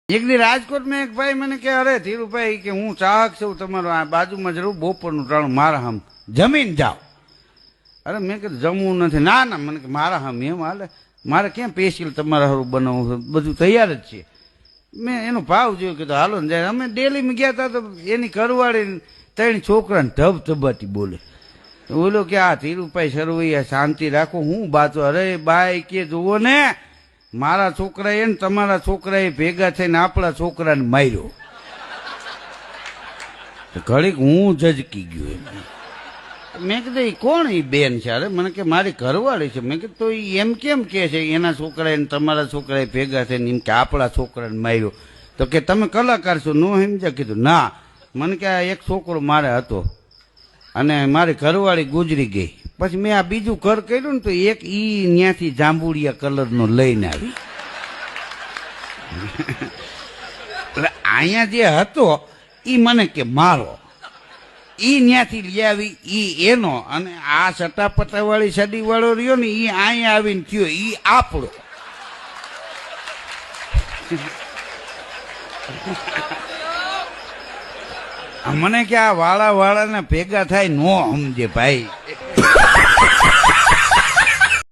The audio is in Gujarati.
એક દી રાજકોટમાં એક ભાઈ મને કે અરે ધીરુભાઈ કે હું ચાહક છું તમારો આ બાજુમાં જરૂર બપોરનું ટાણું મારા હમ જમીન જાઓ. અરે મેં કીધું જમવું નથી. ના ના મને કે મારા હમ એમ હાલે મારે ક્યાં સ્પેશિયલ તમારા હારું બનાવવું બધું તૈયાર જ છે. મેં એનો ભાવ જોયો કીધું હાલો ને જાય. અમે ડેલીમાં ગયા હતા તો એની કરવાળી 3 છોકરાને ધબધબાટી બોલે. બોલો કે આ ધીરુભાઈ સરવૈયા શાંતિ રાખો હું બાતો. અરે બાઈ કે જુઓ ને મારા છોકરાએ ને તમારા છોકરાએ ભેગા થઈને આપણા છોકરાને માર્યો. ઘડીક હું ઝજકી ગયો. મેં કીધું એ કોણ એ બેન છે? અરે મને કે મારી ઘરવાળી છે. મેં કીધું તો એમ કેમ કે છે એના છોકરાએ ને તમારા છોકરાએ ભેગા થઈને એમ કે આપણા છોકરાને માર્યો? તો કે તમે કલાકાર છો નો સમજ્યા? કીધું ના. મને કે આ એક છોકરો મારે હતો અને મારી ઘરવાળી ગુજરી ગઈ. પછી મેં આ બીજું ઘર કર્યું ને તો એક ઈ ત્યાંથી જાંબુડિયા કલરનો લઈને આવી. એટલે અહીંયા જે હતો ઈ મને કે મારો, ઈ ત્યાંથી લઈ આવી ઈ એનો, અને આ સટાપટા વાળી સડી વાળો રહ્યો ને ઈ અહીંયા આવીને થયો ઈ આપણો. મને કે આ વાળા વાળાને ભેગા થાય નો સમજે ભાઈ.